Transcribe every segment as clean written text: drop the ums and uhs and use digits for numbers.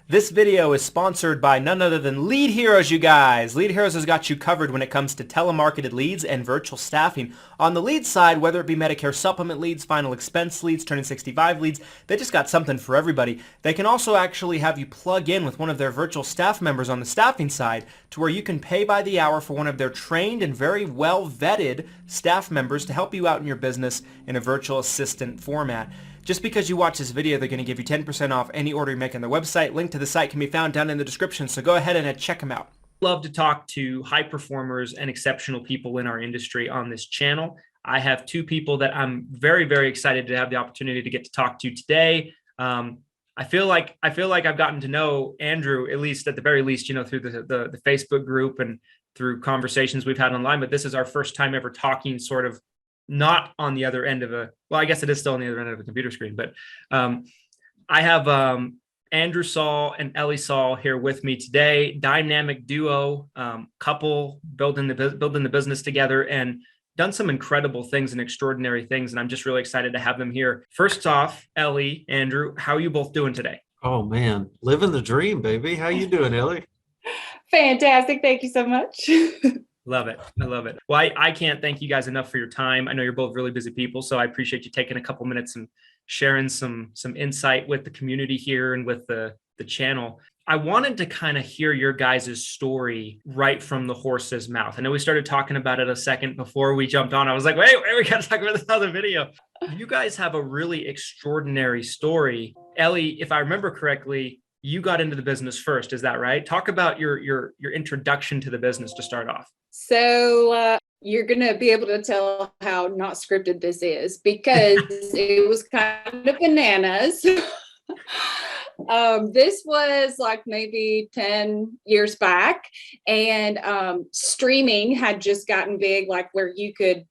This video is sponsored by none other than Lead Heroes, you guys. Lead Heroes has got you covered when it comes to telemarketed leads and virtual staffing. On the lead side, whether it be Medicare supplement leads, final expense leads, turning 65 leads, they just got something for everybody. They can also actually have you plug in with one of their virtual staff members on the staffing side to where you can pay by the hour for one of their trained and very well vetted staff members to help you out in your business in a virtual assistant format. Just because you watch this video, they're going to give you 10% off any order you make on their website. Link to the site can be found down in the description, so go ahead and check them out. Love to talk to high performers and exceptional people in our industry on this channel. I have two people that I'm very, very excited to have the opportunity to get to talk to today. I feel like I've gotten to know Andrew, at least at the very least, through the Facebook group and through conversations we've had online, but this is our first time ever talking sort of not on the other end of I guess it is still on the other end of a computer screen, but I have Andrew Saul and Ellie Saul here with me today, dynamic duo, couple building the business together and done some incredible things and extraordinary things. And I'm just really excited to have them here. First off, Ellie, Andrew, how are you both doing today? Oh man, living the dream, baby. How you doing, Ellie? Fantastic. Thank you so much. Love it. I love it. Well, I can't thank you guys enough for your time. I know you're both really busy people, so I appreciate you taking a couple minutes and sharing some insight with the community here and with the channel. I wanted to kind of hear your guys' story right from the horse's mouth. I know we started talking about it a second before we jumped on. I was like, wait, we got to talk about this other video. You guys have a really extraordinary story. Ellie, if I remember correctly, you got into the business first. Is that right? Talk about your introduction to the business to start off. So you're going to be able to tell how not scripted this is because it was kind of bananas. This was like maybe 10 years back, and streaming had just gotten big, like where you could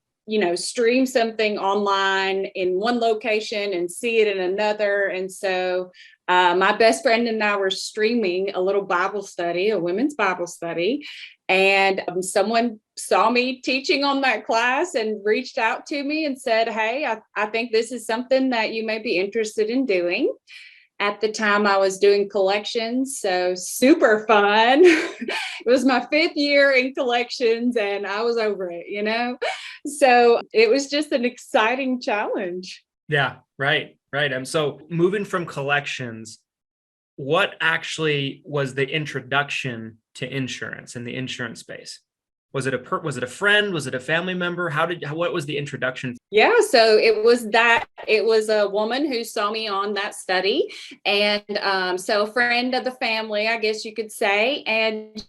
stream something online in one location and see it in another. And so my best friend and I were streaming a little Bible study, a women's Bible study. And someone saw me teaching on that class and reached out to me and said, hey, I think this is something that you may be interested in doing. At the time, I was doing collections, so super fun. It was my 5th year in collections, and I was over it, So it was just an exciting challenge. Yeah, right. So moving from collections, what actually was the introduction to insurance in the insurance space? Was it a friend? Was it a family member? What was the introduction? Yeah, so it was a woman who saw me on that study. And so a friend of the family, I guess you could say, and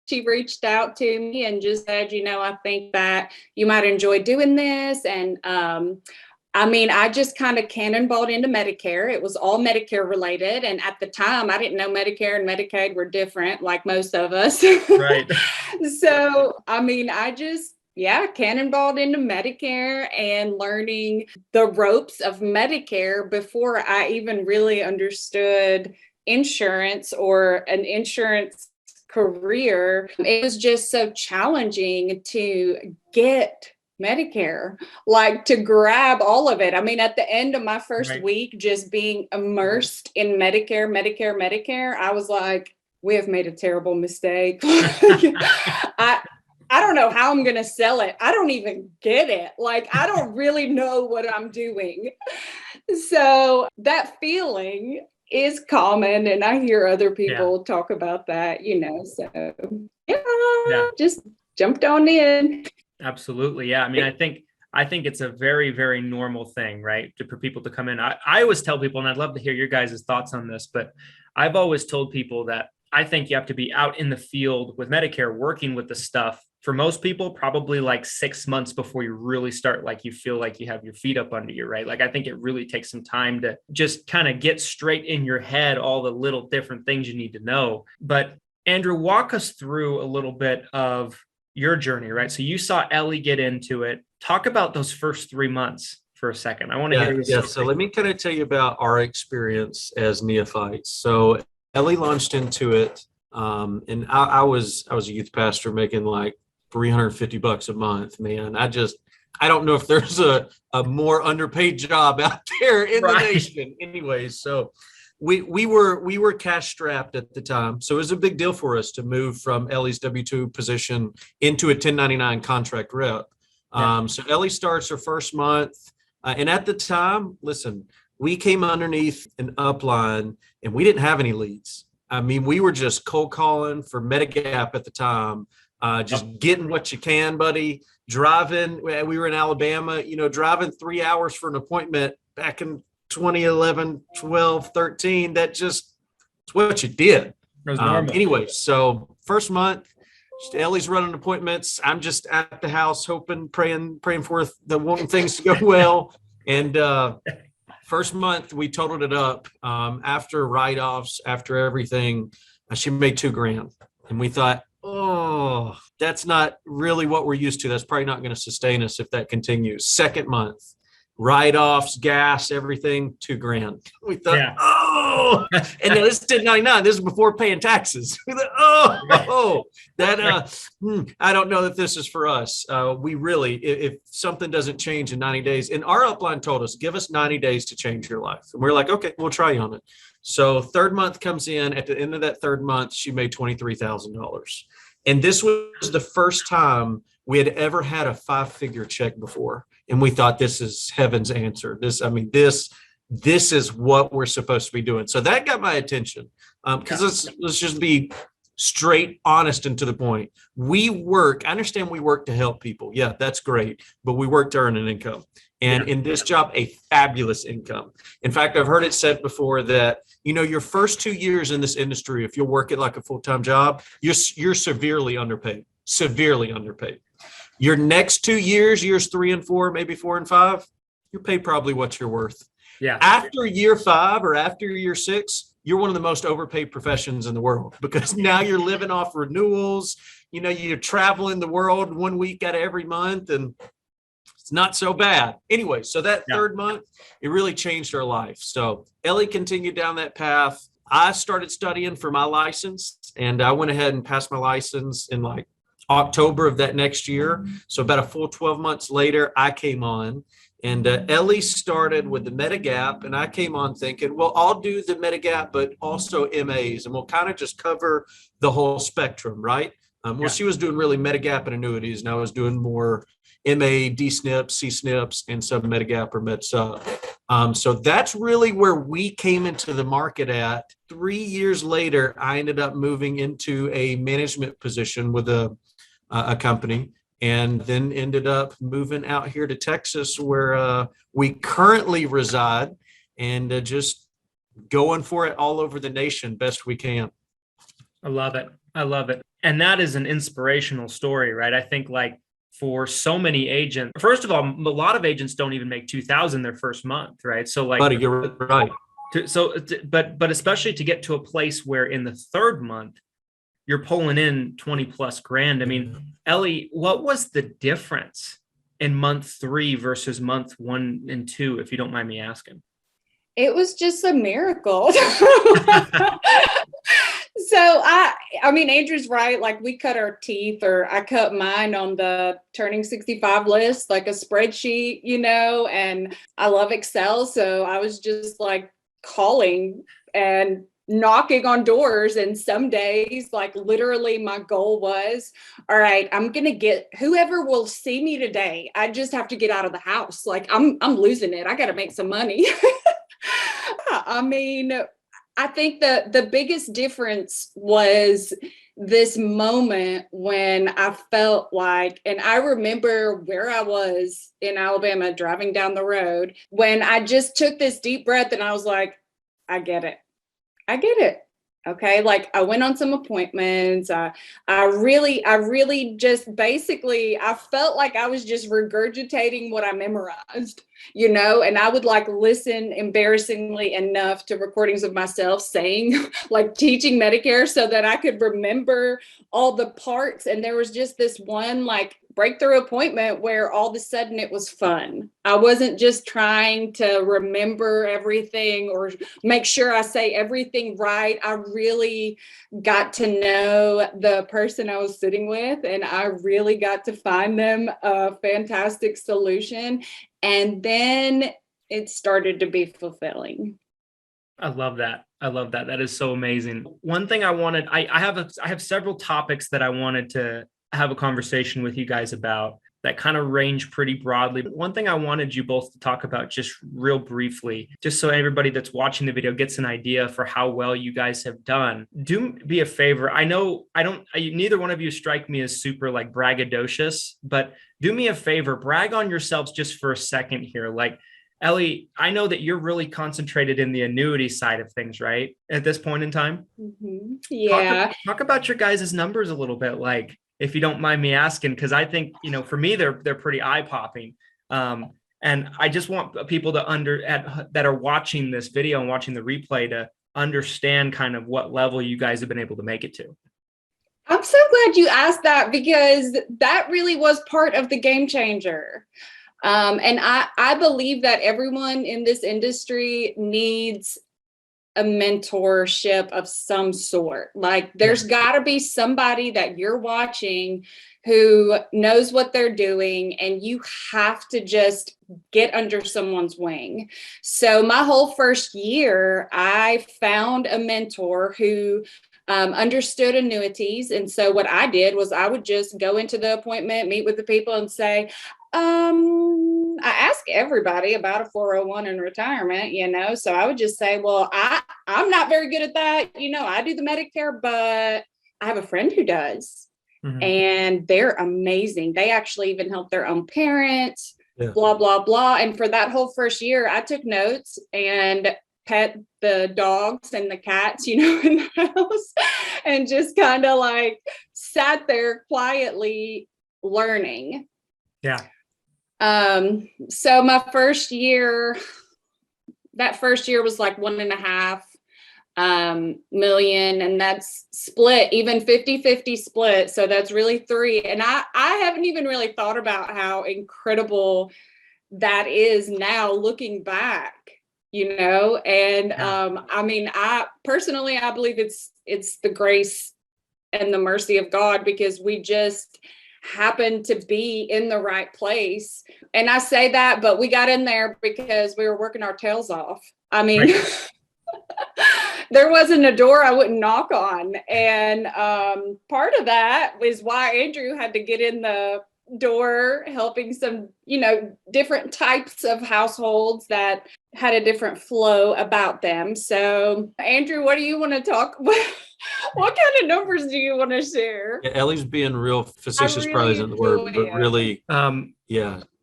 she reached out to me and just said, I think that you might enjoy doing this. And I just kind of cannonballed into Medicare. It was all Medicare related. And at the time, I didn't know Medicare and Medicaid were different, like most of us. Right. So, I just, cannonballed into Medicare and learning the ropes of Medicare before I even really understood insurance or an insurance career. It was just so challenging to get Medicare, like to grab all of it. At the end of my first week, just being immersed in Medicare, I was like, we have made a terrible mistake. I don't know how I'm going to sell it. I don't even get it. Like, I don't really know what I'm doing. So that feeling is common. And I hear other people talk about that, so just jumped on in. Absolutely. Yeah. I think it's a very, very normal thing, right? For people to come in. I always tell people, and I'd love to hear your guys' thoughts on this, but I've always told people that I think you have to be out in the field with Medicare, working with the stuff. For most people, probably like 6 months before you really start, like you feel like you have your feet up under you, right? Like, I think it really takes some time to just kind of get straight in your head all the little different things you need to know. But Andrew, walk us through a little bit of your journey, right? So you saw Ellie get into it. Talk about those first 3 months for a second. I want to hear your story. So let me kind of tell you about our experience as neophytes. So Ellie launched into it, and I was a youth pastor making like $350 a month, man. I don't know if there's a more underpaid job out there in the nation. Anyways, so we were cash strapped at the time, so it was a big deal for us to move from Ellie's W-2 position into a 1099 contract rep. So Ellie starts her first month, and at the time, listen, we came underneath an upline, and we didn't have any leads. I mean, we were just cold calling for Medigap at the time, just getting what you can, buddy. Driving, we were in Alabama, driving 3 hours for an appointment back in 2011, 12, 13. That just, it's what you did. Anyway, so first month, Ellie's running appointments. I'm just at the house, hoping, praying for wanting things to go well. And first month, we totaled it up. After write-offs, after everything, she made $2,000. And we thought, oh, that's not really what we're used to. That's probably not going to sustain us if that continues. Second month, write-offs, gas, everything, $2,000. We thought, oh, and then this is 1099. This is before paying taxes. We thought, I don't know that this is for us. We really, if something doesn't change in 90 days, and our upline told us, give us 90 days to change your life. And we're like, okay, we'll try you on it. So third month comes in. At the end of that third month, she made $23,000. And this was the first time we had ever had a 5-figure check before. And we thought, this is heaven's answer. This is what we're supposed to be doing. So that got my attention. Because let's just be straight, honest, and to the point. I understand we work to help people. Yeah, that's great. But we work to earn an income. And in this job, a fabulous income. In fact, I've heard it said before that, your first 2 years in this industry, if you'll work it like a full-time job, you're severely underpaid. Your next 2 years, years 3 and 4, maybe 4 and 5, you're paid probably what you're worth. Yeah. After year 5 or after year 6, you're one of the most overpaid professions in the world, because now you're living off renewals. You're traveling the world 1 week out of every month, and it's not so bad. Anyway, so that third month, it really changed our life. So Ellie continued down that path. I started studying for my license, and I went ahead and passed my license in like October of that next year. So about a full 12 months later, I came on, and Ellie started with the Medigap, and I came on thinking, well, I'll do the Medigap, but also MAs, and we'll kind of just cover the whole spectrum, right? She was doing really Medigap and annuities, and I was doing more MA, D-SNPs, C-SNPs, and some Medigap or Med-Sub. So that's really where we came into the market at. 3 years later, I ended up moving into a management position with a company, and then ended up moving out here to Texas, where we currently reside, and just going for it all over the nation best we can. I love it. And that is an inspirational story, right? I think for so many agents, first of all, a lot of agents don't even make $2,000 their first month, right? So buddy, you're right. But especially to get to a place where in the third month, you're pulling in 20 plus grand. I mean, Ellie, what was the difference in month 3 versus month 1 and 2, if you don't mind me asking? It was just a miracle. So I mean, Andrew's right. We cut our teeth, or I cut mine on the turning 65 list, like a spreadsheet, and I love Excel. So I was just calling and knocking on doors. And some days, literally my goal was, all right, I'm going to get whoever will see me today. I just have to get out of the house. I'm losing it. I got to make some money. I mean, I think the biggest difference was this moment when I felt and I remember where I was in Alabama driving down the road, when I just took this deep breath and I was like, I get it. Okay. I went on some appointments. I really just basically, I felt like I was just regurgitating what I memorized, and I would listen embarrassingly enough to recordings of myself saying, teaching Medicare, so that I could remember all the parts. And there was just this one breakthrough appointment where all of a sudden it was fun. I wasn't just trying to remember everything or make sure I say everything right. I really got to know the person I was sitting with, and I really got to find them a fantastic solution. And then it started to be fulfilling. I love that. I love that. That is so amazing. One thing I have several topics that I wanted to have a conversation with you guys about that kind of range pretty broadly. One thing I wanted you both to talk about just real briefly, just so everybody that's watching the video gets an idea for how well you guys have done. Do me a favor. I know neither one of you strike me as super like braggadocious, but do me a favor, brag on yourselves just for a second here. Like, Ellie, I know that you're really concentrated in the annuity side of things, right? At this point in time? Mm-hmm. Yeah. Talk about your guys' numbers a little bit, like, if you don't mind me asking, because I think, for me, they're pretty eye-popping. And I just want people that are watching this video and watching the replay to understand kind of what level you guys have been able to make it to. I'm so glad you asked that, because that really was part of the game changer. And I believe that everyone in this industry needs a mentorship of some sort. Like, there's got to be somebody that you're watching who knows what they're doing, and you have to just get under someone's wing. So my whole first year, I found a mentor who understood annuities. And so what I did was I would just go into the appointment, meet with the people, and say, I ask everybody about a 401 in retirement, so I would just say, well, I'm not very good at that. I do the Medicare, but I have a friend who does. Mm-hmm. And they're amazing. They actually even help their own parents, blah, blah, blah. And for that whole first year, I took notes and pet the dogs and the cats, in the house, and just kind of like sat there quietly learning. Yeah. So my first year was like 1.5 million, and that's split, even 50-50 split. So that's really 3. And I haven't even really thought about how incredible that is now looking back, and, I personally, I believe it's the grace and the mercy of God, because we just happened to be in the right place. And I say that, but we got in there because we were working our tails off. Right. There wasn't a door I wouldn't knock on. And part of that is why Andrew had to get in the door, helping some, different types of households that had a different flow about them. So, Andrew, what do you want to talk about? What kind of numbers do you want to share? Yeah, Ellie's being real facetious, probably isn't the word, but really,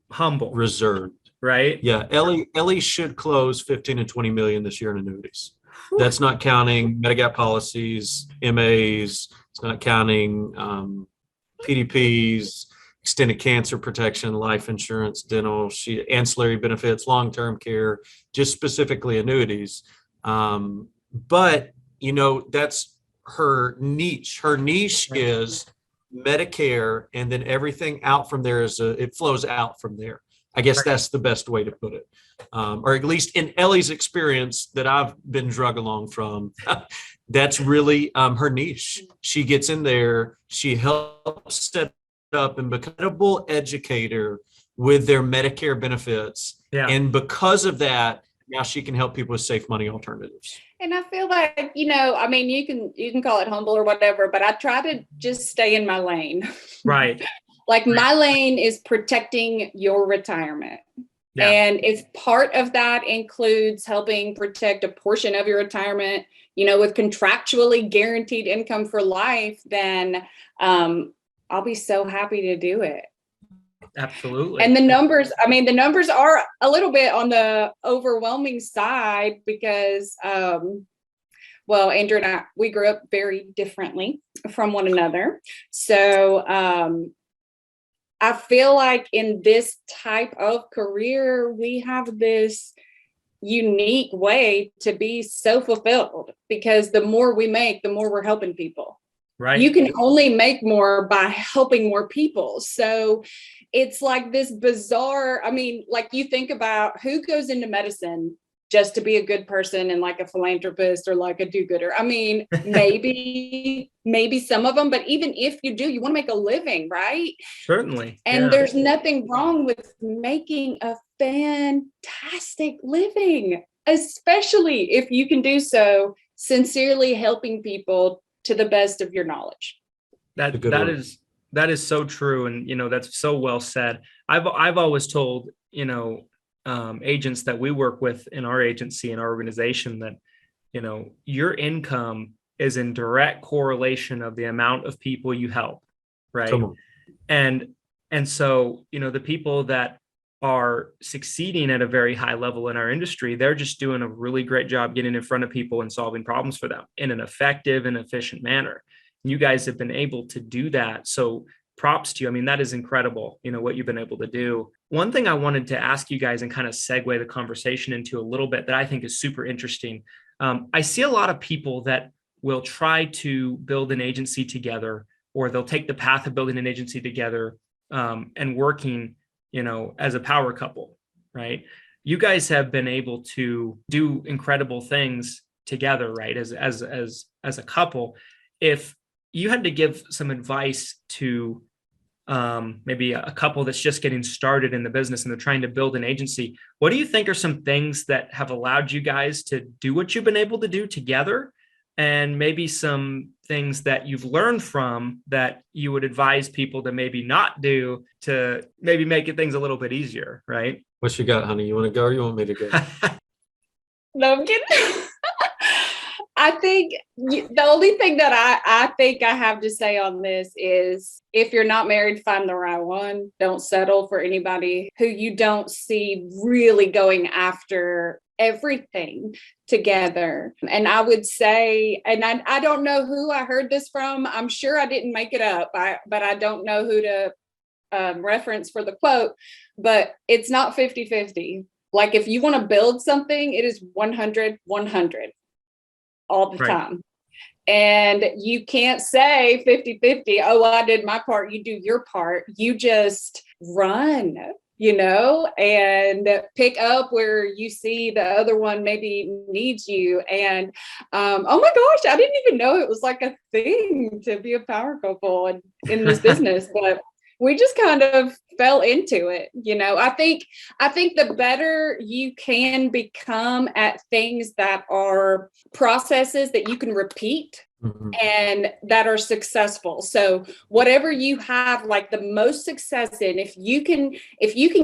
humble, reserved, right? Yeah, Ellie should close 15 and 20 million this year in annuities. That's not counting Medigap policies, MAs. It's not counting PDPs, extended cancer protection, life insurance, dental, ancillary benefits, long-term care, just specifically annuities. But that's her niche. Her niche is Medicare, and then everything out from there it flows out from there. I guess that's the best way to put it. Or at least in Ellie's experience that I've been drug along from, that's really her niche. She gets in there, she helps set up and become a credible educator with their Medicare benefits. Yeah. And because of that, now she can help people with safe money alternatives. And I feel like, you can call it humble or whatever, but I try to just stay in my lane. Right. Like, my lane is protecting your retirement. Yeah. And if part of that includes helping protect a portion of your retirement, with contractually guaranteed income for life, then I'll be so happy to do it. Absolutely. And the numbers are a little bit on the overwhelming side because, Andrew and I, we grew up very differently from one another. So I feel like in this type of career, we have this unique way to be so fulfilled, because the more we make, the more we're helping people. Right. You can only make more by helping more people. So it's like this bizarre, you think about who goes into medicine just to be a good person and like a philanthropist or like a do-gooder. Maybe some of them, but even if you do, you want to make a living, right? Certainly. And there's nothing wrong with making a fantastic living, especially if you can do so sincerely helping people to the best of your knowledge. That is so true. And, that's so well said. I've always told, agents that we work with in our agency and our organization that, your income is in direct correlation of the amount of people you help. Right. And so, the people that are succeeding at a very high level in our industry, they're just doing a really great job getting in front of people and solving problems for them in an effective and efficient manner. You guys have been able to do that. So props to you. I mean, that is incredible, what you've been able to do. One thing I wanted to ask you guys and kind of segue the conversation into a little bit that I think is super interesting. I see a lot of people that will try to build an agency together, or they'll take the path of building an agency together and working, as a power couple, right? You guys have been able to do incredible things together, right? As a couple. If you had to give some advice to maybe a couple that's just getting started in the business and they're trying to build an agency, what do you think are some things that have allowed you guys to do what you've been able to do together? And maybe some things that you've learned from that you would advise people to maybe not do to maybe make things a little bit easier, right? What you got, honey? You want to go or you want me to go? No, I'm kidding. I think the only thing that I think I have to say on this is if you're not married, find the right one. Don't settle for anybody who you don't see really going after everything together. And I would say, and I don't know who I heard this from. I'm sure I didn't make it up, but I don't know who to reference for the quote, but it's not 50-50. Like if you want to build something, it is 100-100 all the time. And you can't say 50-50. Oh, I did my part. You do your part. You just run, and pick up where you see the other one maybe needs you. And, oh my gosh, I didn't even know it was like a thing to be a power couple in this business, but we just kind of fell into it. I think the better you can become at things that are processes that you can repeat and that are successful. So whatever you have like the most success in, if you can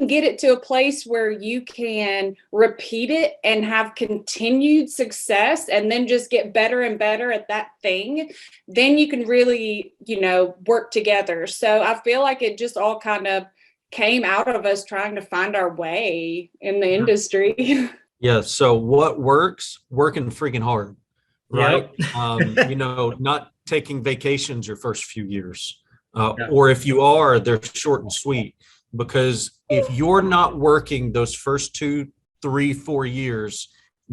get it to a place where you can repeat it and have continued success and then just get better and better at that thing, then you can really, work together. So I feel like it just all kind of came out of us trying to find our way in the industry. Yeah. So what works? Working freaking hard. Right. Not taking vacations your first few years, or if you are, they're short and sweet, because if you're not working those first 2, 3, 4 years,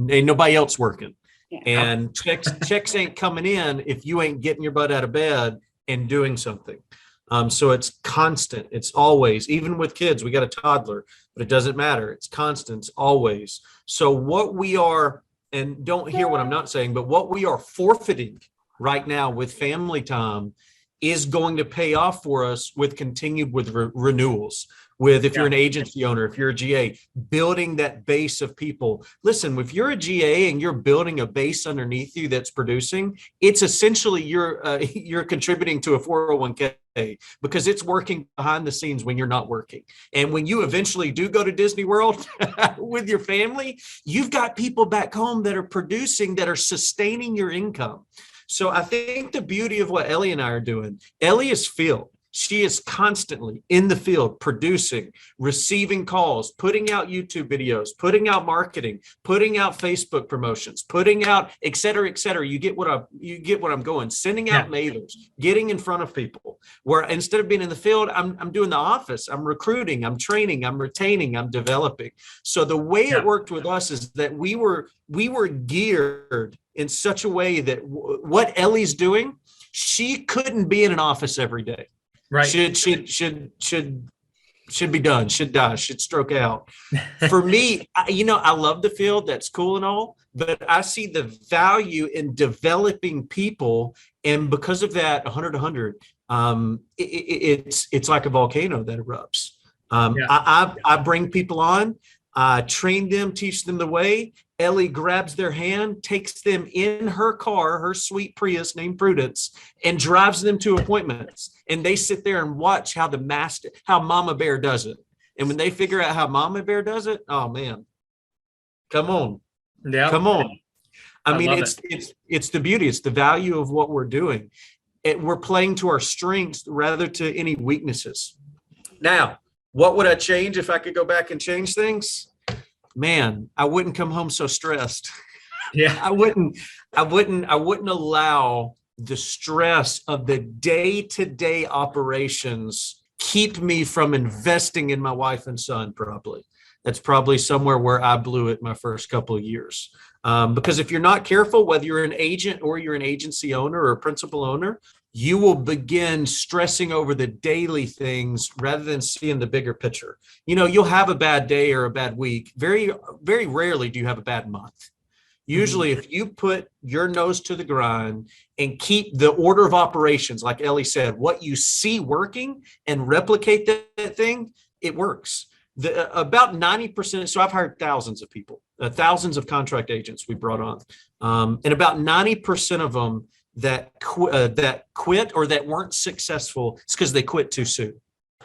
ain't nobody else working. Yeah. And checks ain't coming in if you ain't getting your butt out of bed and doing something. So it's constant. It's always, even with kids, we got a toddler, but it doesn't matter. It's constant. It's always. So what we are, and don't hear what I'm not saying, but what we are forfeiting right now with family time is going to pay off for us with continued renewals. If you're an agency owner, if you're a GA, building that base of people. Listen, if you're a GA and you're building a base underneath you that's producing, it's essentially you're contributing to a 401k because it's working behind the scenes when you're not working. And when you eventually do go to Disney World with your family, you've got people back home that are producing, that are sustaining your income. So I think the beauty of what Ellie and I are doing, Ellie is field. She is constantly in the field, producing, receiving calls, putting out YouTube videos, putting out marketing, putting out Facebook promotions, putting out, et cetera, et cetera. You get what I'm going, sending out mailers, getting in front of people, where instead of being in the field, I'm doing the office. I'm recruiting, I'm training, I'm retaining, I'm developing. So the way it worked with us is that we were geared in such a way that what Ellie's doing, she couldn't be in an office every day. Right. Should be done, should die, should stroke out. For me, I love the field. That's cool and all, but I see the value in developing people. And because of that, 100, it's like a volcano that erupts. I bring people on, train them, teach them the way, Ellie grabs their hand, takes them in her car, her sweet Prius named Prudence, and drives them to appointments. And they sit there and watch how Mama Bear does it. And when they figure out how Mama Bear does it, oh man, come on. Yeah. Come on. I mean, love it's the beauty. It's the value of what we're doing. We're playing to our strengths rather to any weaknesses. Now, what would I change if I could go back and change things? Man, I wouldn't come home so stressed. Yeah. I wouldn't allow the stress of the day-to-day operations keep me from investing in my wife and son properly. That's probably somewhere where I blew it my first couple of years. Because if you're not careful, whether you're an agent or you're an agency owner or a principal owner, you will begin stressing over the daily things rather than seeing the bigger picture. You know, you'll have a bad day or a bad week. Very, very rarely do you have a bad month. Usually, if you put your nose to the grind and keep the order of operations, like Ellie said, what you see working and replicate that thing, it works. About 90%. So I've hired thousands of people, thousands of contract agents we brought on, and about 90% of them that quit or that weren't successful, it's because they quit too soon.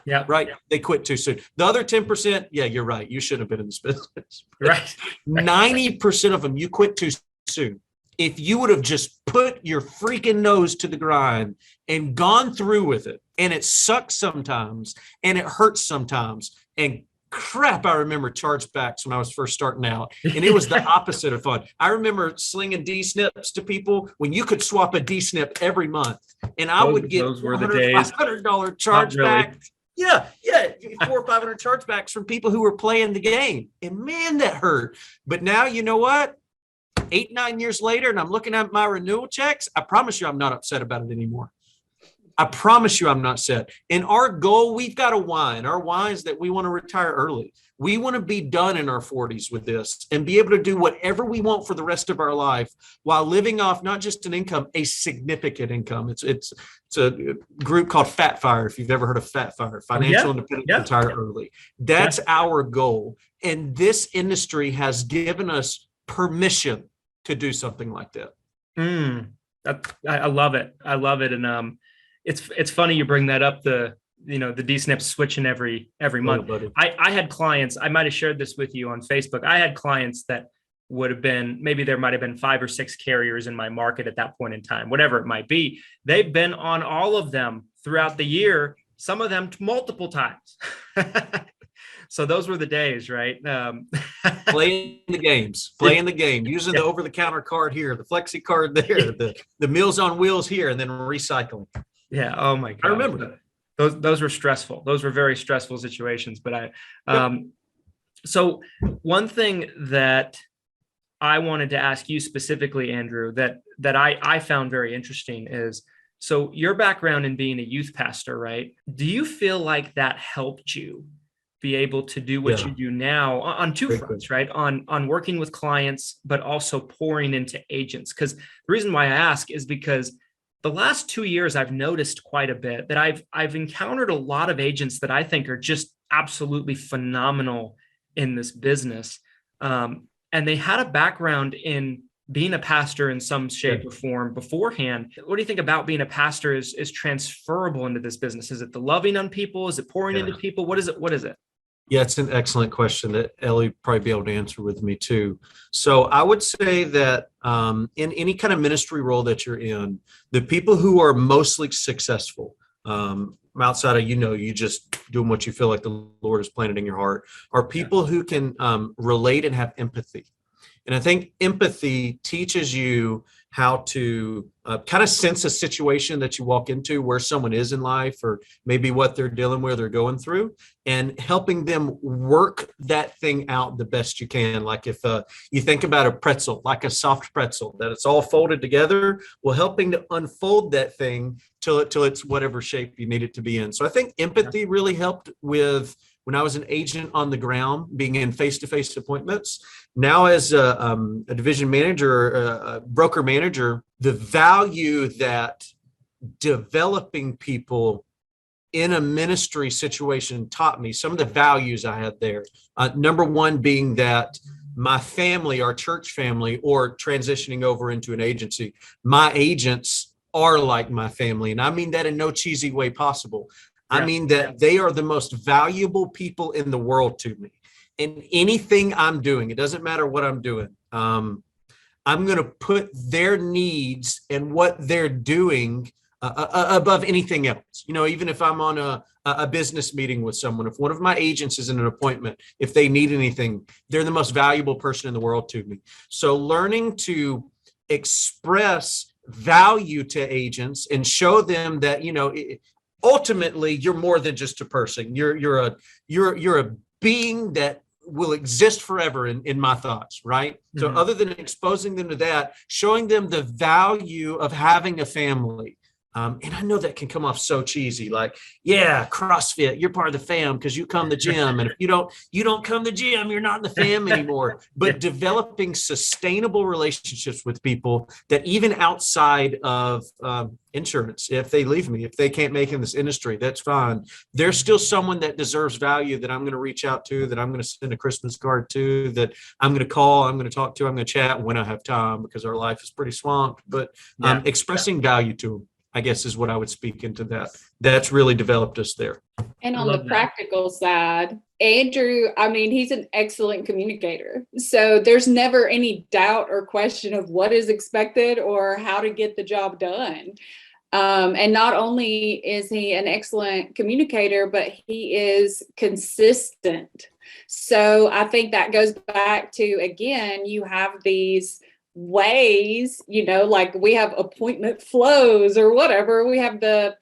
Yeah. Right. They quit too soon. The other 10%, yeah, you're right. You shouldn't have been in this business. Right. 90% of them, you quit too soon. If you would have just put your freaking nose to the grind and gone through with it, and it sucks sometimes and it hurts sometimes, and crap, I remember chargebacks when I was first starting out, and it was the opposite of fun. I remember slinging D-SNPs to people when you could swap a D-SNP every month, and I would get those were the days. $500 chargeback. Really. Yeah, $400 or $500 chargebacks from people who were playing the game, and man, that hurt. But now, you know what? 8-9 years later, and I'm looking at my renewal checks, I promise you I'm not upset about it anymore. I promise you I'm not upset. And our goal, we've got a why. Our why is that we want to retire early. We want to be done in our 40s with this and be able to do whatever we want for the rest of our life while living off not just an income, a significant income. It's a group called Fat Fire, if you've ever heard of Fat Fire, Financial Independence, Retire Early. That's our goal. And this industry has given us permission to do something like that. I love it. I love it. And it's funny you bring that up, the D-SNP switching every month. I had clients, I might have shared this with you on Facebook. I had clients that would have been, maybe there might have been 5 or 6 carriers in my market at that point in time, whatever it might be. They've been on all of them throughout the year, some of them multiple times. So those were the days, right? Playing the game, using the over-the-counter card here, the Flexi card there, the Meals on Wheels here, and then recycling. Yeah. Oh my God. I remember those were stressful. Those were very stressful situations. But so one thing that I wanted to ask you specifically, Andrew, that I found very interesting is, so your background in being a youth pastor, right? Do you feel like that helped you be able to do what you do now on two fronts, right? On working with clients, but also pouring into agents? Because the reason why I ask is because the last 2 years, I've noticed quite a bit that I've encountered a lot of agents that I think are just absolutely phenomenal in this business. And they had a background in being a pastor in some shape or form beforehand. What do you think about being a pastor is transferable into this business? Is it the loving on people? Is it pouring into people? What is it? Yeah, it's an excellent question that Ellie probably be able to answer with me too. So I would say that in any kind of ministry role that you're in, the people who are mostly successful, outside of, you just doing what you feel like the Lord has planted in your heart, are people who can relate and have empathy. And I think empathy teaches you how to kind of sense a situation that you walk into where someone is in life, or maybe what they're dealing with or going through, and helping them work that thing out the best you can. Like if you think about a pretzel, like a soft pretzel, that it's all folded together, well, helping to unfold that thing till it's whatever shape you need it to be in. So I think empathy really helped with when I was an agent on the ground, being in face-to-face appointments. Now as a division manager, a broker manager, the value that developing people in a ministry situation taught me, some of the values I had there. Number one being that my family, our church family, or transitioning over into an agency, my agents are like my family. And I mean that in no cheesy way possible. I mean that they are the most valuable people in the world to me. And anything I'm doing, it doesn't matter what I'm doing. I'm going to put their needs and what they're doing above anything else. You know, even if I'm on a business meeting with someone, if one of my agents is in an appointment, if they need anything, they're the most valuable person in the world to me. So learning to express value to agents and show them that, you know, ultimately you're more than just a person. You're a being that will exist forever in my thoughts, right? Mm-hmm. So other than exposing them to that, showing them the value of having a family. And I know that can come off so cheesy, like, yeah, CrossFit, you're part of the fam because you come to the gym. And if you don't come to the gym, you're not in the fam anymore. But developing sustainable relationships with people that even outside of insurance, if they leave me, if they can't make it in this industry, that's fine. There's still someone that deserves value that I'm going to reach out to, that I'm going to send a Christmas card to, that I'm going to call, I'm going to talk to, I'm going to chat when I have time because our life is pretty swamped. But expressing value to them, I guess, is what I would speak into that. That's really developed us there. And on the practical side, Andrew, I mean, he's an excellent communicator. So there's never any doubt or question of what is expected or how to get the job done. And not only is he an excellent communicator, but he is consistent. So I think that goes back to, again, you have these ways, you know, like we have appointment flows or whatever. We have the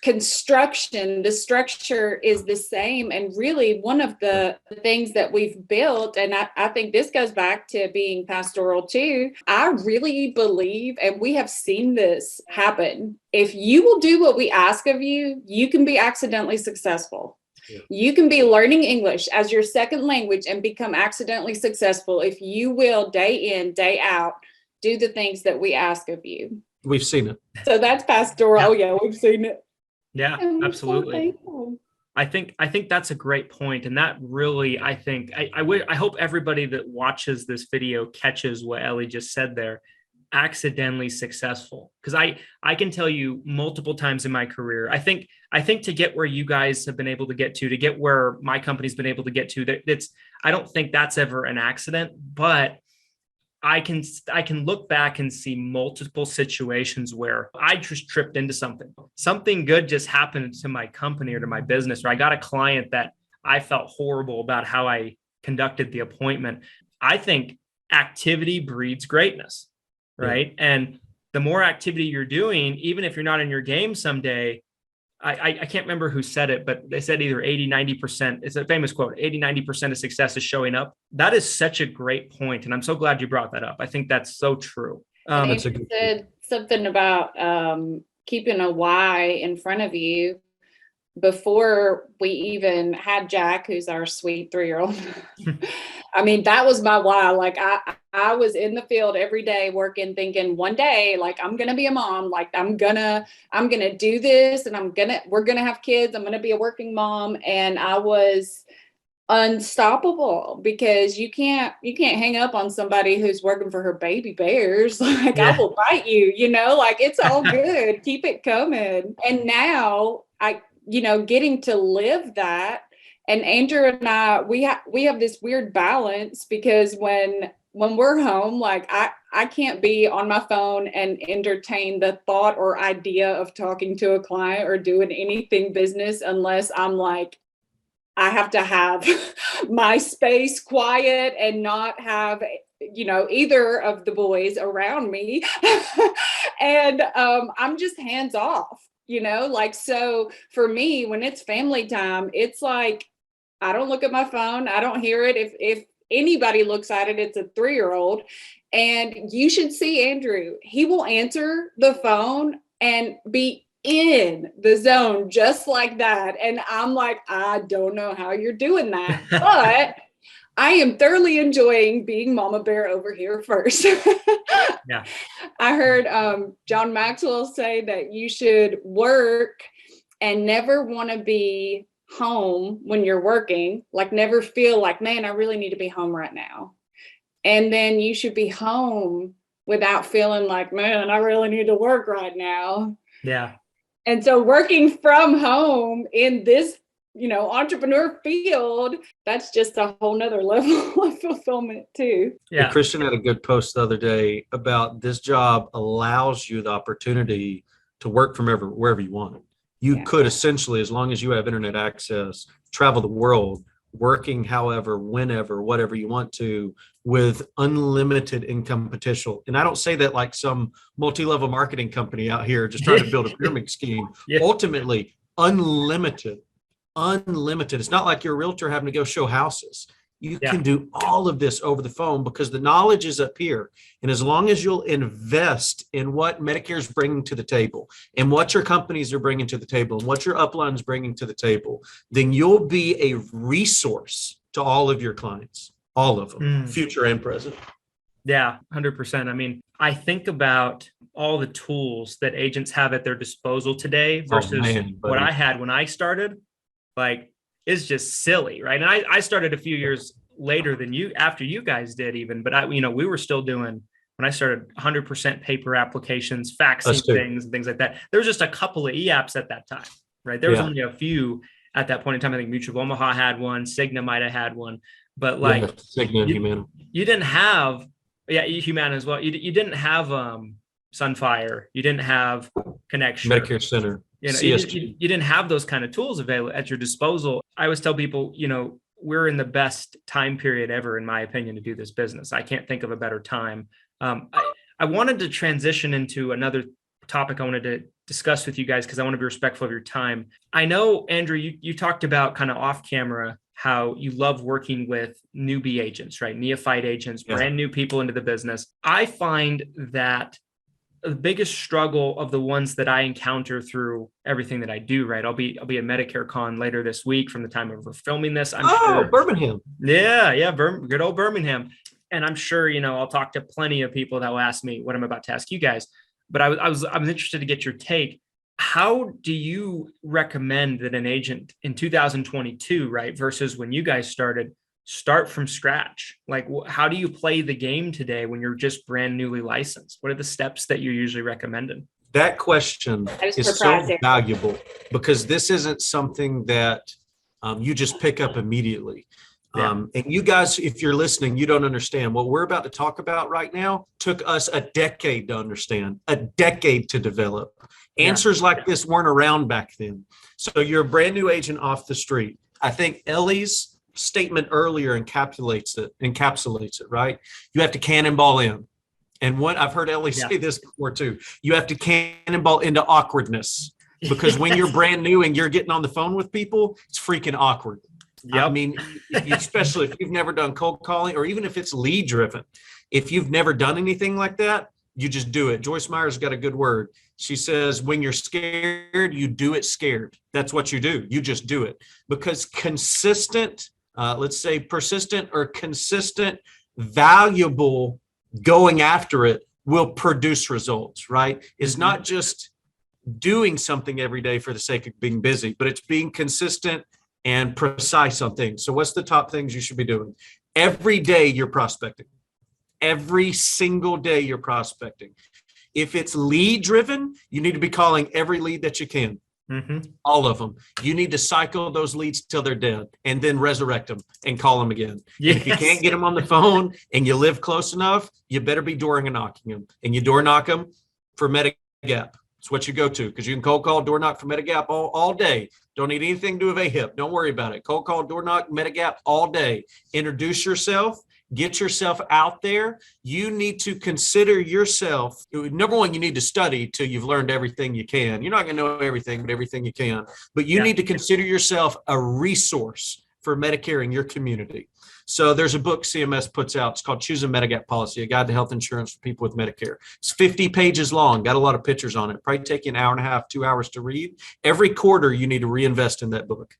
construction, the structure is the same. And really one of the things that we've built, and I think this goes back to being pastoral too, I really believe, and we have seen this happen, if you will do what we ask of you, you can be accidentally successful. Yeah. You can be learning English as your second language and become accidentally successful if you will, day in, day out, do the things that we ask of you. We've seen it. So that's pastoral. Yeah, we've seen it. Yeah, absolutely. So I think that's a great point. And that really, I hope everybody that watches this video catches what Ellie just said there. Accidentally successful, because I can tell you multiple times in my career, I think to get where you guys have been able to get where my company's been able to get to, I don't think that's ever an accident, but I can look back and see multiple situations where I just tripped into something good just happened to my company or to my business, or I got a client that I felt horrible about how I conducted the appointment. I think activity breeds greatness. Right. Yeah. And the more activity you're doing, even if you're not in your game someday, I can't remember who said it, but they said either 80-90%. It's a famous quote, 80-90% of success is showing up. That is such a great point. And I'm so glad you brought that up. I think that's so true. It's a good said something about keeping a why in front of you. Before we even had Jack, who's our sweet 3-year-old, I mean, that was my why. Like I was in the field every day working, thinking one day, like, I'm going to be a mom. Like I'm going to do this and we're going to have kids. I'm going to be a working mom. And I was unstoppable because you can't hang up on somebody who's working for her baby bears. Like I will bite you, you know, like it's all good. Keep it coming. And now getting to live that. And Andrew and I, we have this weird balance because when we're home, like I can't be on my phone and entertain the thought or idea of talking to a client or doing anything business unless I'm like, I have to have my space quiet and not have, either of the boys around me. And I'm just hands off. So for me, when it's family time, it's like, I don't look at my phone. I don't hear it. If anybody looks at it, it's a 3-year-old. And you should see Andrew. He will answer the phone and be in the zone just like that. And I'm like, I don't know how you're doing that, but I am thoroughly enjoying being Mama Bear over here first. Yeah. I heard John Maxwell say that you should work and never want to be home when you're working, like never feel like, man, I really need to be home right now. And then you should be home without feeling like, man, I really need to work right now. Yeah. And so working from home in this, entrepreneur field, that's just a whole nother level of fulfillment too. Yeah. Christian had a good post the other day about this job allows you the opportunity to work from wherever you want. You could essentially, as long as you have internet access, travel the world, working however, whenever, whatever you want to, with unlimited income potential. And I don't say that like some multi-level marketing company out here just trying to build a pyramid scheme. Ultimately, unlimited. It's not like you're a realtor having to go show houses. You can do all of this over the phone because the knowledge is up here. And as long as you'll invest in what Medicare is bringing to the table and what your companies are bringing to the table and what your upline is bringing to the table, then you'll be a resource to all of your clients, all of them, future and present. Yeah, 100%. I mean, I think about all the tools that agents have at their disposal today versus what I had when I started. Like, it's just silly, right? And I started a few years later than you, after you guys did even, but we were still doing, when I started, 100% paper applications, faxing things and things like that. There was just a couple of e-apps at that time, right? There was only a few at that point in time. I think Mutual of Omaha had one, Cigna might've had one, but like Cigna and Humana. You didn't have, Humana as well. You didn't have Sunfire. You didn't have Connection. Medicare Center. You didn't have those kind of tools available at your disposal. I always tell people, we're in the best time period ever, in my opinion, to do this business. I can't think of a better time. I wanted to transition into another topic I wanted to discuss with you guys because I want to be respectful of your time. I know, Andrew, you talked about kind of off camera how you love working with newbie agents, right? Neophyte agents, brand new people into the business. I find that the biggest struggle of the ones that I encounter through everything that I do, right? I'll be at Medicare Con later this week from the time we're filming this. I'm sure. Birmingham. Yeah. Good old Birmingham. And I'm sure, I'll talk to plenty of people that will ask me what I'm about to ask you guys. But I'm interested to get your take. How do you recommend that an agent in 2022, right, versus when you guys start from scratch? Like, how do you play the game today when you're just brand newly licensed? What are the steps that you're usually recommending? That question is so valuable because this isn't something that you just pick up immediately. And you guys, if you're listening, you don't understand what we're about to talk about right now. Took us a decade to understand, a decade to develop. Answers like this weren't around back then. So you're a brand new agent off the street. I think Ellie's statement earlier encapsulates it, right? You have to cannonball in. And what I've heard Ellie say this before too, you have to cannonball into awkwardness because when you're brand new and you're getting on the phone with people, it's freaking awkward. I mean, especially if you've never done cold calling or even if it's lead driven, if you've never done anything like that, you just do it. Joyce Meyer's got a good word. She says, when you're scared, you do it scared. That's what you do. You just do it because consistent, let's say persistent or consistent, valuable going after it will produce results, right? It's not just doing something every day for the sake of being busy, but it's being consistent and precise on things. So what's the top things you should be doing? Every day you're prospecting. Every single day you're prospecting. If it's lead driven, you need to be calling every lead that you can. All of them. You need to cycle those leads till they're dead and then resurrect them and call them again. Yes. If you can't get them on the phone and you live close enough, you better be door knocking them. And you door knock them for Medigap. It's what you go to because you can cold call, door knock for Medigap all day. Don't need anything to do with AHIP. Don't worry about it. Cold call, door knock, Medigap all day. Introduce yourself. Get yourself out there. You need to consider yourself. Number one, you need to study till you've learned everything you can. You're not going to know everything, but everything you can. But you need to consider yourself a resource for Medicare in your community. So there's a book CMS puts out. It's called Choose a Medigap Policy, a guide to health insurance for people with Medicare. It's 50 pages long, got a lot of pictures on it. Probably take you an hour and a half, 2 hours to read. Every quarter, you need to reinvest in that book.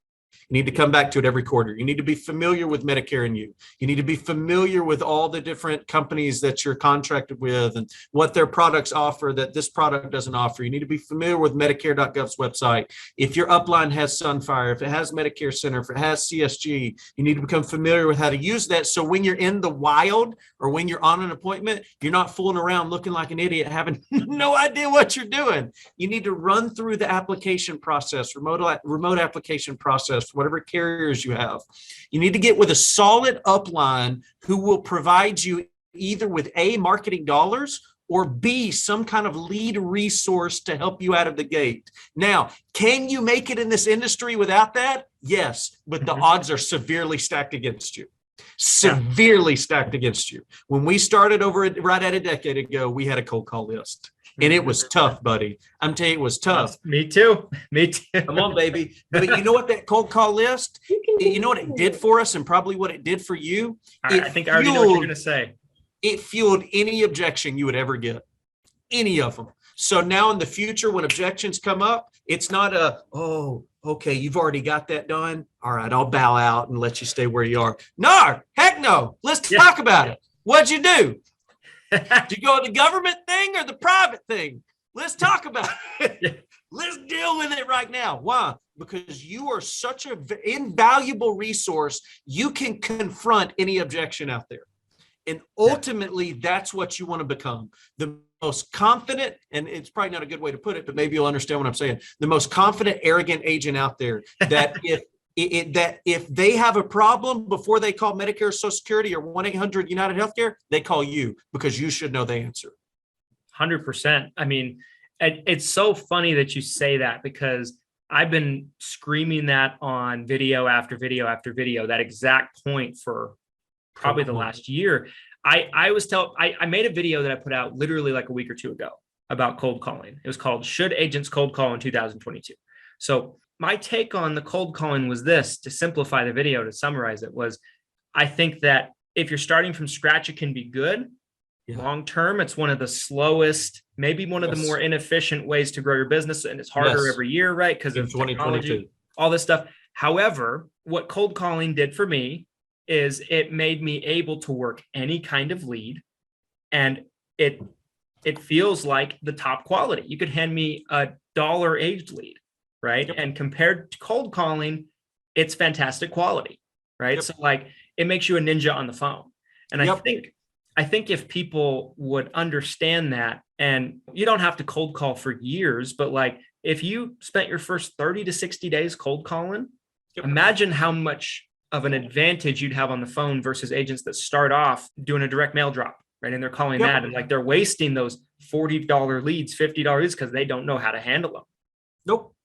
You need to come back to it every quarter. You need to be familiar with Medicare and You. You need to be familiar with all the different companies that you're contracted with and what their products offer that this product doesn't offer. You need to be familiar with Medicare.gov's website. If your upline has Sunfire, if it has Medicare Center, if it has CSG, you need to become familiar with how to use that. So when you're in the wild or when you're on an appointment, you're not fooling around looking like an idiot, having no idea what you're doing. You need to run through the application process, remote application process, whatever carriers you have. You need to get with a solid upline who will provide you either with A, marketing dollars, or B, some kind of lead resource to help you out of the gate. Now, can you make it in this industry without that? Yes, but the odds are severely stacked against you. Severely stacked against you. When we started right at a decade ago, we had a cold call list. And it was tough, buddy. I'm telling you, it was tough. Me too. Come on, baby. But you know what that cold call list, you know what it did for us and probably what it did for you? I think I already know what you're going to say. It fueled any objection you would ever get. Any of them. So now in the future, when objections come up, it's not oh, okay, you've already got that done. All right, I'll bow out and let you stay where you are. No, heck no. Let's talk about it. What'd you do? Do you go with the government thing or the private thing? Let's talk about it. Let's deal with it right now. Why? Because you are such an invaluable resource. You can confront any objection out there. And ultimately, that's what you want to become. The most confident, and it's probably not a good way to put it, but maybe you'll understand what I'm saying. The most confident, arrogant agent out there that if they have a problem before they call Medicare, Social Security, or 1-800 United Healthcare, they call you because you should know the answer. 100%. I mean, it's so funny that you say that because I've been screaming that on video after video after video, that exact point for probably the last year. I made a video that I put out literally like a week or two ago about cold calling. It was called Should Agents Cold Call in 2022? So my take on the cold calling was this, to simplify the video, to summarize it, was I think that if you're starting from scratch, it can be good. Yeah. Long term, it's one of the slowest, maybe one of the more inefficient ways to grow your business. And it's harder every year, right? Because of 2022, all this stuff. However, what cold calling did for me is it made me able to work any kind of lead. And it feels like the top quality. You could hand me a $1 aged lead, right? Yep. And compared to cold calling, it's fantastic quality, right? Yep. So like it makes you a ninja on the phone. And I think if people would understand that, and you don't have to cold call for years, but like if you spent your first 30 to 60 days cold calling, imagine how much of an advantage you'd have on the phone versus agents that start off doing a direct mail drop, right? And they're calling that, and like they're wasting those $40 leads, $50 leads because they don't know how to handle them. Nope.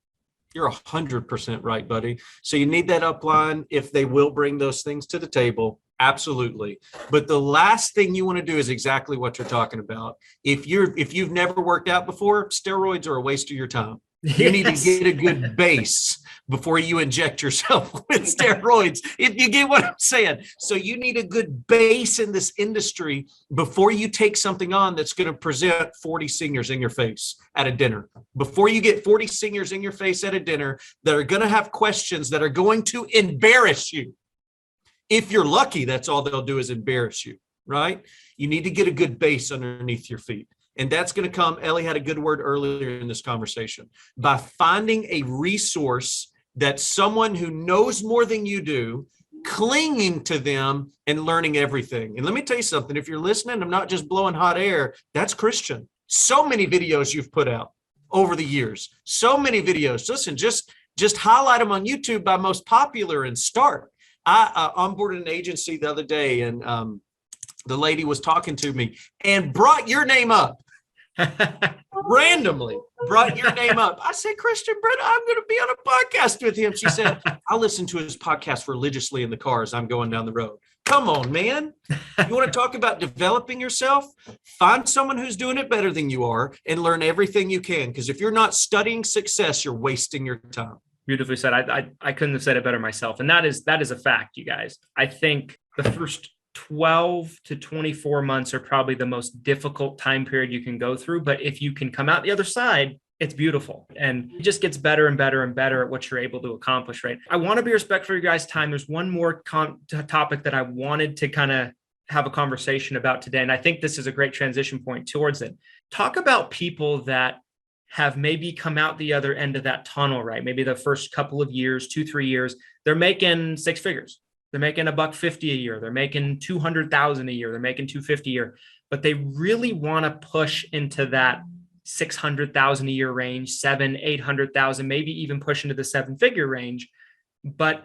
You're 100% right, buddy. So you need that upline if they will bring those things to the table. Absolutely. But the last thing you want to do is exactly what you're talking about. If you've never worked out before, steroids are a waste of your time. You need to get a good base before you inject yourself with steroids, if you get what I'm saying. So you need a good base in this industry before you take something on that's going to present 40 seniors in your face at a dinner. Before you get 40 seniors in your face at a dinner that are going to have questions that are going to embarrass you. If you're lucky, that's all they'll do is embarrass you, right? You need to get a good base underneath your feet. And that's going to come, Ellie had a good word earlier in this conversation, by finding a resource that someone who knows more than you do, clinging to them and learning everything. And let me tell you something, if you're listening, I'm not just blowing hot air, that's Christian. So many videos you've put out over the years, so many videos. Listen, just highlight them on YouTube by most popular and start. I onboarded an agency the other day, and the lady was talking to me and brought your name up. Randomly brought your name up. I said, Christian Brindle, I'm going to be on a podcast with him. She said, I listen to his podcast religiously in the car as I'm going down the road. Come on, man. You want to talk about developing yourself? Find someone who's doing it better than you are and learn everything you can. Because if you're not studying success, you're wasting your time. Beautifully said. I couldn't have said it better myself. And that is a fact, you guys. I think the first 12 to 24 months are probably the most difficult time period you can go through. But if you can come out the other side, It's beautiful. And it just gets better and better and better at what you're able to accomplish, right? I want to be respectful of your guys' time. There's one more topic that I wanted to kind of have a conversation about today. And I think this is a great transition point towards it. Talk about people that have maybe come out the other end of that tunnel, right? Maybe the first couple of years, 2-3 years, they're making six figures. They're making $150 a year. They're making 200,000 a year. They're making 250 a year, but they really want to push into that 600,000 a year range, 800,000, maybe even push into the 7-figure range. But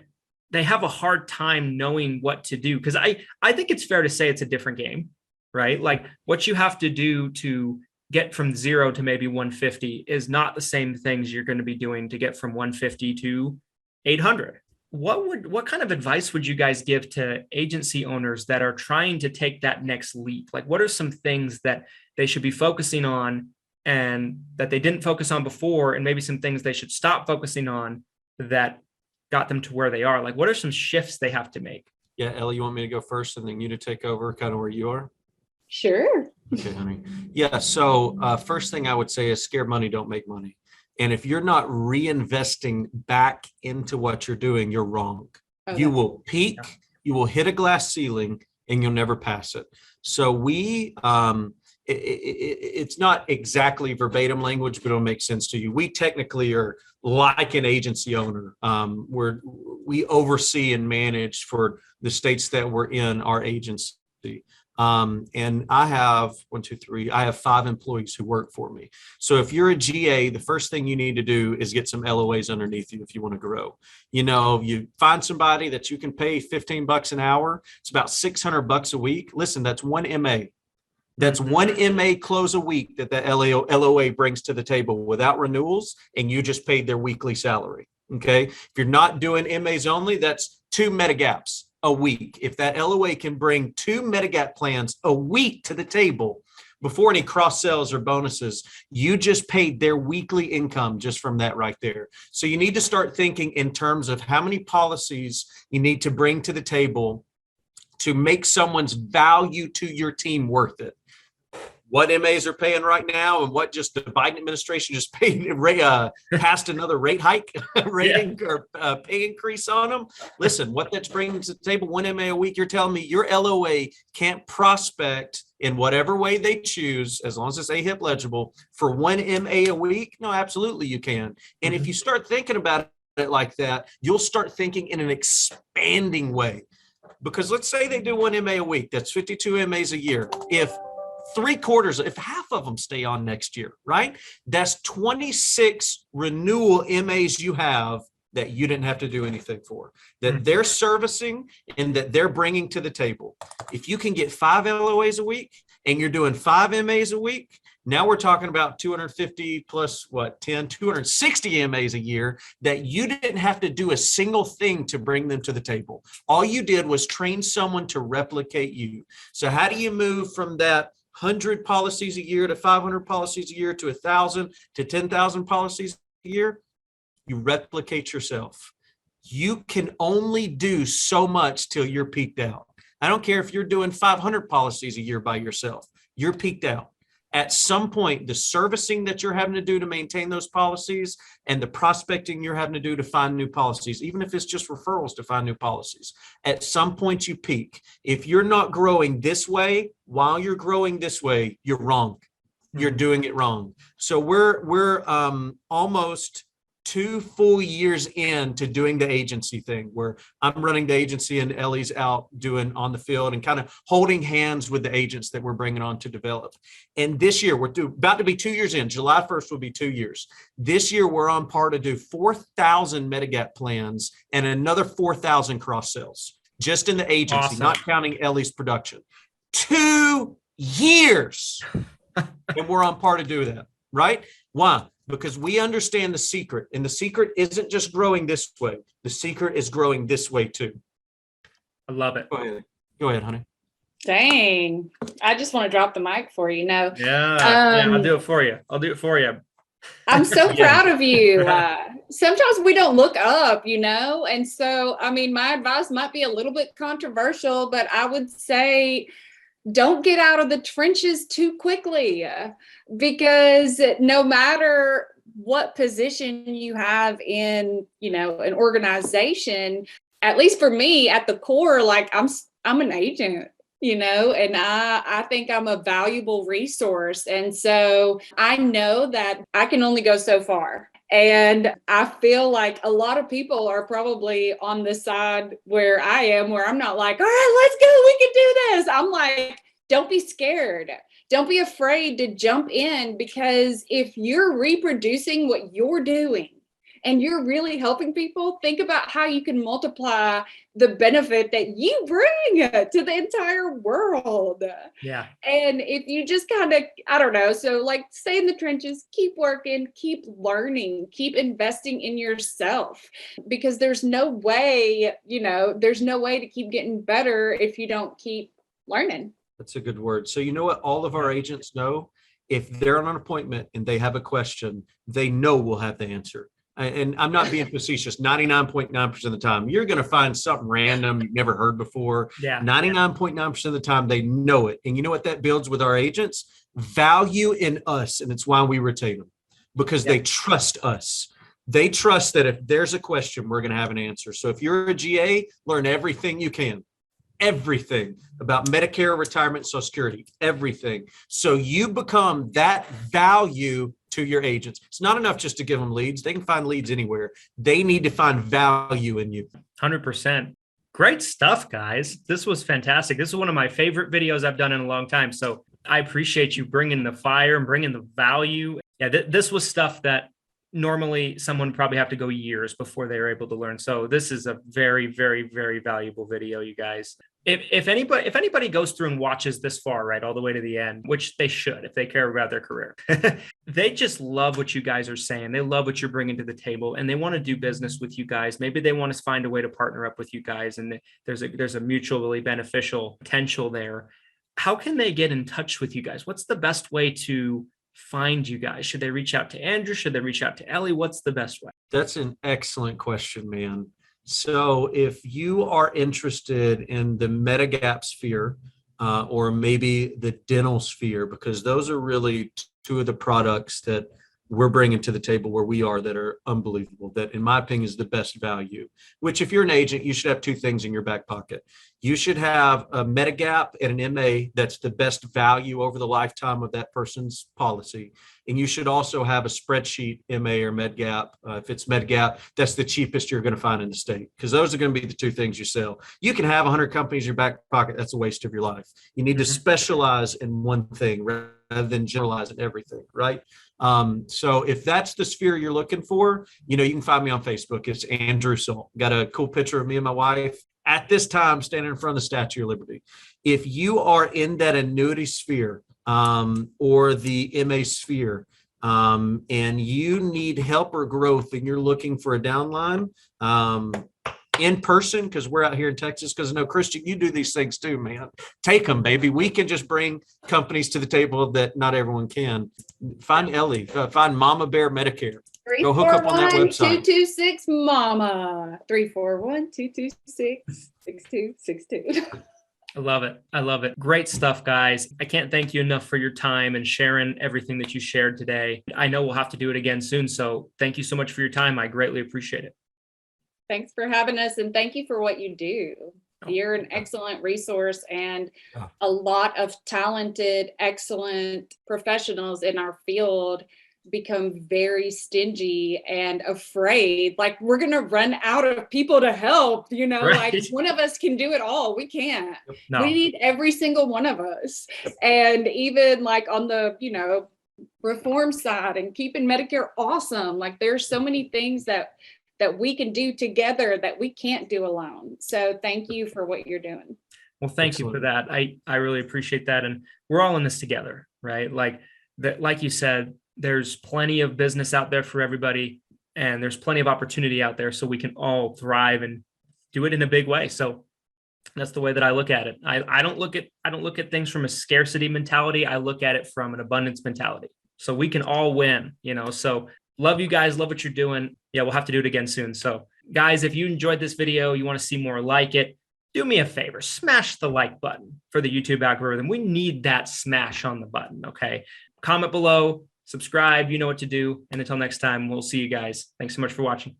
they have a hard time knowing what to do. Because I think it's fair to say it's a different game, right? Like what you have to do to get from 0 to maybe 150 is not the same things you're going to be doing to get from 150 to 800. What kind of advice would you guys give to agency owners that are trying to take that next leap? Like, what are some things that they should be focusing on and that they didn't focus on before, and maybe some things they should stop focusing on that got them to where they are? Like, what are some shifts they have to make? Yeah, Ellie, you want me to go first and then you to take over kind of where you are? Sure. Okay, honey. Yeah, so first thing I would say is scared money don't make money. And if you're not reinvesting back into what you're doing, you're wrong. Okay. You will peak, you will hit a glass ceiling, and you'll never pass it. So it's not exactly verbatim language, but it'll make sense to you. We technically are like an agency owner. We oversee and manage for the states that we're in our agency. And I have I have 5 employees who work for me. So if you're a GA, the first thing you need to do is get some LOAs underneath you if you want to grow. You find somebody that you can pay $15 an hour. It's about $600 a week. Listen, that's one MA. That's one MA close a week that the LOA brings to the table without renewals, and you just paid their weekly salary. Okay. If you're not doing MAs only, that's 2 Medigaps a week. If that LOA can bring 2 Medigap plans a week to the table before any cross sales or bonuses, you just paid their weekly income just from that right there. So you need to start thinking in terms of how many policies you need to bring to the table to make someone's value to your team worth it. What MAs are paying right now, and what just the Biden administration just passed another rate hike, or pay increase on them. Listen, what that's bringing to the table, 1 MA a week, you're telling me your LOA can't prospect in whatever way they choose, as long as it's AHIP legible, for 1 MA a week? No, absolutely you can. And if you start thinking about it like that, you'll start thinking in an expanding way. Because let's say they do 1 MA a week, that's 52 MAs a year. If half of them stay on next year, right? That's 26 renewal MAs you have that you didn't have to do anything for, that they're servicing and that they're bringing to the table. If you can get 5 LOAs a week and you're doing 5 MAs a week, now we're talking about 250 plus 260 MAs a year that you didn't have to do a single thing to bring them to the table. All you did was train someone to replicate you. So how do you move from that 100 policies a year to 500 policies a year to 1,000 to 10,000 policies a year? You replicate yourself. You can only do so much till you're peaked out. I don't care if you're doing 500 policies a year by yourself. You're peaked out. At some point, the servicing that you're having to do to maintain those policies and the prospecting you're having to do to find new policies, even if it's just referrals to find new policies, at some point you peak. If you're not growing this way, while you're growing this way, you're wrong. You're doing it wrong. So we're almost 2 full years into doing the agency thing, where I'm running the agency and Ellie's out doing on the field and kind of holding hands with the agents that we're bringing on to develop. And this year, we're about to be 2 years in. July 1st will be 2 years. This year, we're on par to do 4,000 Medigap plans and another 4,000 cross sales just in the agency, Awesome. Not counting Ellie's production. 2 years. And we're on par to do that, right? Why? Because we understand the secret, and the secret isn't just growing this way. The secret is growing this way too. I love it. Go ahead, honey. Dang. I just want to drop the mic for you. No. Yeah, I'll do it for you. I'm so proud of you. Sometimes we don't look up, and so, my advice might be a little bit controversial, but I would say don't get out of the trenches too quickly, because no matter what position you have in, an organization. At least for me, at the core, like I'm an agent, and I think I'm a valuable resource. And so I know that I can only go so far. And I feel like a lot of people are probably on the side where I am, where I'm not like, all right, let's go, we can do this. I'm like, don't be scared. Don't be afraid to jump in, because if you're reproducing what you're doing and you're really helping people, think about how you can multiply the benefit that you bring to the entire world. Yeah. And if you just kind of, I don't know, so like stay in the trenches, keep working, keep learning, keep investing in yourself, because there's no way to keep getting better if you don't keep learning. That's a good word. So you know what all of our agents know? If they're on an appointment and they have a question, they know we'll have the answer. And I'm not being facetious. 99.9% of the time, you're going to find something random you've never heard before. Yeah. 99.9% of the time, they know it. And you know what that builds with our agents? Value in us. And it's why we retain them, because they trust us. They trust that if there's a question, we're going to have an answer. So if you're a GA, learn everything you can. Everything about Medicare, retirement, Social Security, everything. So you become that value to your agents. It's not enough just to give them leads. They can find leads anywhere. They need to find value in you. 100%. Great stuff, guys. This was fantastic. This is one of my favorite videos I've done in a long time. So I appreciate you bringing the fire and bringing the value. Yeah, this was stuff that normally someone would probably have to go years before they were able to learn. So this is a very, very, very valuable video, you guys. If anybody goes through and watches this far, right, all the way to the end, which they should, if they care about their career, they just love what you guys are saying. They love what you're bringing to the table, and they want to do business with you guys. Maybe they want to find a way to partner up with you guys, and there's a mutually beneficial potential there. How can they get in touch with you guys? What's the best way to find you guys? Should they reach out to Andrew? Should they reach out to Ellie? What's the best way? That's an excellent question, man. So if you are interested in the Medigap sphere, or maybe the dental sphere, because those are really two of the products that we're bringing to the table where we are that are unbelievable, that in my opinion is the best value, which if you're an agent, you should have two things in your back pocket. You should have a Medigap and an MA that's the best value over the lifetime of that person's policy. And you should also have a spreadsheet MA or Medigap. If it's Medigap, that's the cheapest you're going to find in the state, because those are going to be the two things you sell. You can have 100 companies in your back pocket. That's a waste of your life. You need to specialize in one thing rather than generalizing everything, right? So if that's the sphere you're looking for, you can find me on Facebook. It's Andrew Saul. Got a cool picture of me and my wife at this time standing in front of the Statue of Liberty. If you are in that annuity sphere, or the MA sphere, and you need help or growth and you're looking for a downline, in person, because we're out here in Texas, because I know, Christian, you do these things too, man. Take them, baby. We can just bring companies to the table that not everyone can. Find Ellie, find Mama Bear Medicare. Go hook up on that website. 226 Mama. 341-226-6262. I love it. I love it. Great stuff, guys. I can't thank you enough for your time and sharing everything that you shared today. I know we'll have to do it again soon. So thank you so much for your time. I greatly appreciate it. Thanks for having us, and thank you for what you do. You're an excellent resource, and a lot of talented, excellent professionals in our field become very stingy and afraid, like we're going to run out of people to help, Right. Like one of us can do it all. We can't. No. We need every single one of us. And even like on the, reform side and keeping Medicare awesome, like there's so many things that we can do together that we can't do alone. So thank you for what you're doing. Well, thank you for that. I really appreciate that. And we're all in this together, right? Like you said, there's plenty of business out there for everybody, and there's plenty of opportunity out there, so we can all thrive and do it in a big way. So that's the way that I look at it. I don't look at things from a scarcity mentality. I look at it from an abundance mentality. So we can all win, so love you guys. Love what you're doing. Yeah, we'll have to do it again soon. So guys, if you enjoyed this video, you want to see more like it, do me a favor, smash the like button for the YouTube algorithm. We need that smash on the button. Okay. Comment below, subscribe. You know what to do. And until next time, we'll see you guys. Thanks so much for watching.